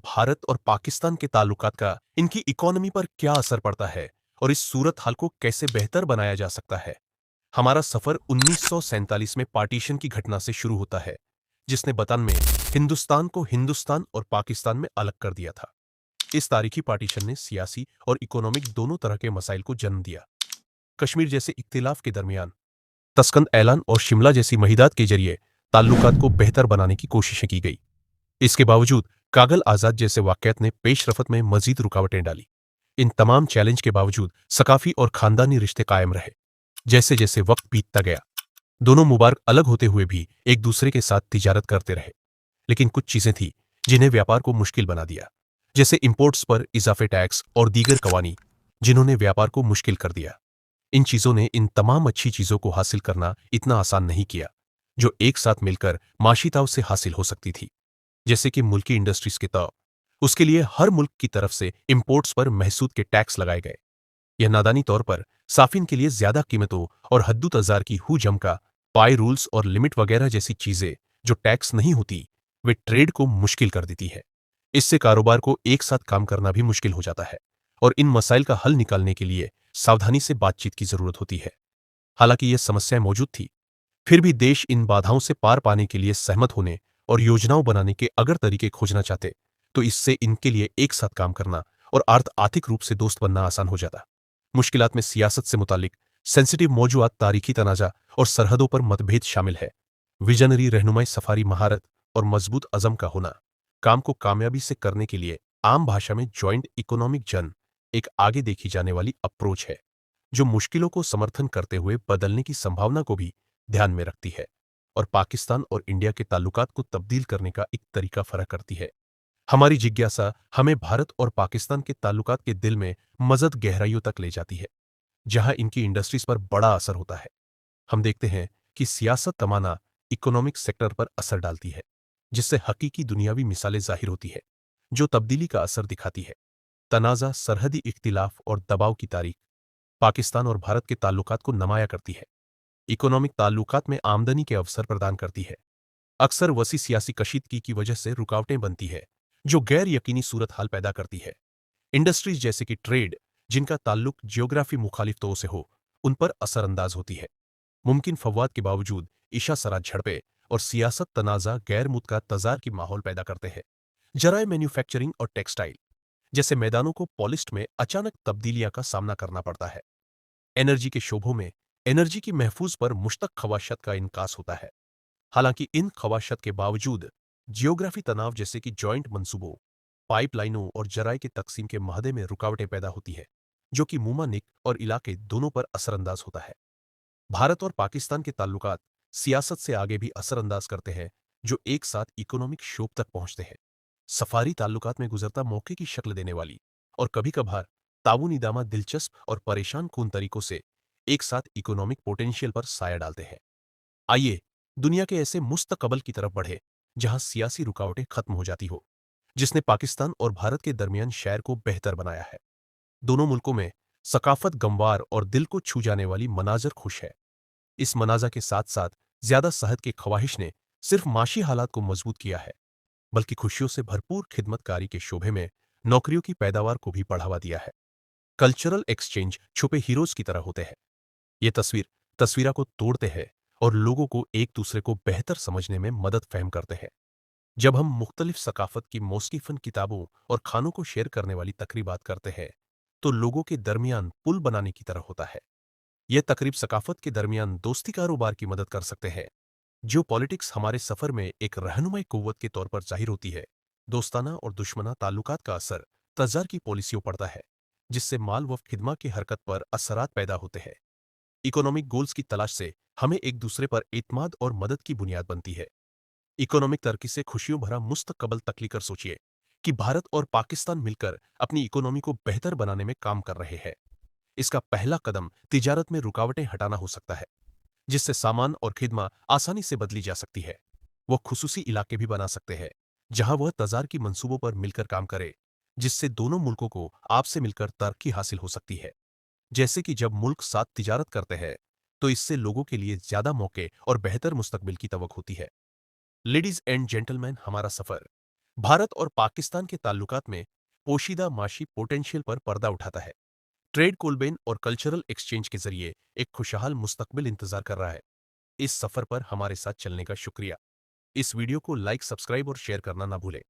भारत और पाकिस्तान के ताल्लुकात का इनकी इकोनॉमी पर क्या असर पड़ता है और इस सूरत हाल को कैसे बेहतर बनाया जा सकता है। हमारा सफर 1947 में पार्टीशन की घटना से शुरू होता है, जिसने वतन में हिंदुस्तान को हिंदुस्तान और पाकिस्तान में अलग कर दिया था। इस तारीखी पार्टीशन ने सियासी और इकोनॉमिक दोनों तरह के मसाइल को जन्म दिया। कश्मीर जैसे इख्तिलाफ के दरमियान तस्कंद ऐलान और शिमला जैसी महिदात के जरिए ताल्लुकात को बेहतर बनाने की कोशिशें की गई। इसके बावजूद कागल आजाद जैसे वाकयात ने पेशरफत में मजीद रुकावटें डाली। इन तमाम चैलेंज के बावजूद सकाफी और खानदानी रिश्ते कायम रहे। जैसे जैसे वक्त बीतता गया, दोनों मुबारक अलग होते हुए भी एक दूसरे के साथ तिजारत करते रहे। लेकिन कुछ चीजें थी जिन्हें व्यापार को मुश्किल बना दिया, जैसे इंपोर्ट्स पर इजाफे टैक्स और दीगर कवानी, जिन्होंने व्यापार को मुश्किल कर दिया। इन चीजों ने इन तमाम अच्छी चीजों को हासिल करना इतना आसान नहीं किया, जो एक साथ मिलकर माशी ताव से हासिल हो सकती थी। जैसे कि मुल्की इंडस्ट्रीज के तौर, उसके लिए हर मुल्क की तरफ से इंपोर्ट्स पर महसूद के टैक्स लगाए गए। यह नादानी तौर पर साफिन के लिए ज्यादा कीमतों और हद्दू तजार की हु जमका पाई रूल्स और लिमिट वगैरह जैसी चीजें जो टैक्स नहीं होती, वे ट्रेड को मुश्किल कर देती है। इससे कारोबार को एक साथ काम करना भी मुश्किल हो जाता है और इन मसाइल का हल निकालने के लिए सावधानी से बातचीत की जरूरत होती है। हालांकि यह समस्याएं मौजूद थी, फिर भी देश इन बाधाओं से पार पाने के लिए सहमत होने और योजनाओं बनाने के अगर तरीके खोजना चाहते, तो इससे इनके लिए एक साथ काम करना और आर्थिक रूप से दोस्त बनना आसान हो जाता। मुश्किलात में सियासत से मुतालिक सेंसिटिव मौजूआत, तारीखी तनाजा और सरहदों पर मतभेद शामिल है। विजनरी रहनुमाई, सफारी महारत और मजबूत अज़म का होना काम को कामयाबी से करने के लिए आम भाषा में जॉइंट इकोनॉमिक जन एक आगे देखी जाने वाली अप्रोच है, जो मुश्किलों को समर्थन करते हुए बदलने की संभावना को भी ध्यान में रखती है और पाकिस्तान और इंडिया के ताल्लुकात को तब्दील करने का एक तरीका फर्क करती है। हमारी जिज्ञासा हमें भारत और पाकिस्तान के ताल्लुकात के दिल में मज़द गहराइयों तक ले जाती है, जहां इनकी इंडस्ट्रीज पर बड़ा असर होता है। हम देखते हैं कि सियासत तमाना इकोनॉमिक सेक्टर पर असर डालती है, जिससे हकीकी दुनियावी मिसालें जाहिर होती है, जो तब्दीली का असर दिखाती है। तनाज़ा, सरहदी इख्तिलाफ और दबाव की तारीख पाकिस्तान और भारत के ताल्लुकात को नुमाया करती है। इकोनॉमिक ताल्लुकात में आमदनी के अवसर प्रदान करती है। अक्सर वसी सियासी कशीदगी की वजह से रुकावटें बनती है, जो गैर यकीनी सूरत हाल पैदा करती है। इंडस्ट्रीज जैसे कि ट्रेड, जिनका ताल्लुक जियोग्राफी मुखालिफ्तों से हो, उन पर असरअंदाज होती है। मुमकिन फवाद के बावजूद इशा सरा झड़पें और सियासत तनाज़ा गैर मुतका तजार की माहौल पैदा करते हैं। जराए मैन्युफैक्चरिंग और टेक्सटाइल जैसे मैदानों को पॉलिस्ट में अचानक तब्दीलियां का सामना करना पड़ता है। एनर्जी के शोबों में एनर्जी की महफूज पर मुश्तक खवाशत का इनकास होता है। हालांकि इन खवाशत के बावजूद जियोग्राफी तनाव जैसे कि जॉइंट मंसूबों, पाइपलाइनों और जराए के तकसीम के महदे में रुकावटें पैदा होती है, जो कि मुमानिक और इलाके दोनों पर असरअंदाज होता है। भारत और पाकिस्तान के ताल्लुकात सियासत से आगे भी असरअंदाज करते हैं, जो एक साथ इकोनॉमिक शोब तक पहुंचते हैं। सफारी ताल्लुकात में गुजरता मौके की शक्ल देने वाली और कभी कभार ताउन इदामा दिलचस्प और परेशान कौन तरीकों से एक साथ इकोनॉमिक पोटेंशियल पर साया डालते हैं। आइए दुनिया के ऐसे मुस्तकबल की तरफ बढ़े जहां सियासी रुकावटें खत्म हो जाती हो, जिसने पाकिस्तान और भारत के दरमियान शहर को बेहतर बनाया है। दोनों मुल्कों में सकाफत गमवार और दिल को छू जाने वाली मनाजर खुश है। इस मनाजा के साथ साथ ज्यादा सेहत की ख्वाहिश ने सिर्फ माशी हालात को मजबूत किया है, बल्कि खुशियों से भरपूर खिदमतकारी के शोबे में नौकरियों की पैदावार को भी बढ़ावा दिया है। कल्चरल एक्सचेंज छुपे हीरोज की तरह होते हैं। ये तस्वीरा को तोड़ते हैं और लोगों को एक दूसरे को बेहतर समझने में मदद फहम करते हैं। जब हम मुख्तलिफ सकाफत की मौसीफन किताबों और खानों को शेयर करने वाली तकरीबात करते हैं, तो लोगों के दरमियान पुल बनाने की तरह होता है। यह तकरीब सकाफत के दरमियान दोस्ती कारोबार की मदद कर सकते हैं। जो पॉलिटिक्स हमारे सफर में एक रहनुमाई कुव्वत के तौर पर जाहिर होती है, दोस्ताना और दुश्मना ताल्लुकात का असर तजार की पॉलिसियों पड़ता है, जिससे माल व खिदमा की हरकत पर असरात पैदा होते हैं। इकोनॉमिक गोल्स की तलाश से हमें एक दूसरे पर एतमाद और मदद की बुनियाद बनती है। इकोनॉमिक तरक्की से खुशियों भरा मुस्तकबल तक लेकर सोचिए कि भारत और पाकिस्तान मिलकर अपनी इकोनॉमी को बेहतर बनाने में काम कर रहे हैं। इसका पहला कदम तिजारत में रुकावटें हटाना हो सकता है, जिससे सामान और खिदमा आसानी से बदली जा सकती है। वह खुसूसी इलाके भी बना सकते हैं जहां वह तजार की मंसूबों पर मिलकर काम करे, जिससे दोनों मुल्कों को आपसे मिलकर तरक्की हासिल हो सकती है। जैसे कि जब मुल्क साथ तिजारत करते हैं, तो इससे लोगों के लिए ज्यादा मौके और बेहतर मुस्तकबिल की तवक्को होती है। लेडीज एंड जेंटलमैन, हमारा सफर भारत और पाकिस्तान के ताल्लुकात में पोशीदा माशी पोटेंशियल पर पर्दा उठाता है। ट्रेड कोलबेन और कल्चरल एक्सचेंज के जरिए एक खुशहाल मुस्तकबिल इंतजार कर रहा है। इस सफर पर हमारे साथ चलने का शुक्रिया। इस वीडियो को लाइक, सब्सक्राइब और शेयर करना ना भूलें।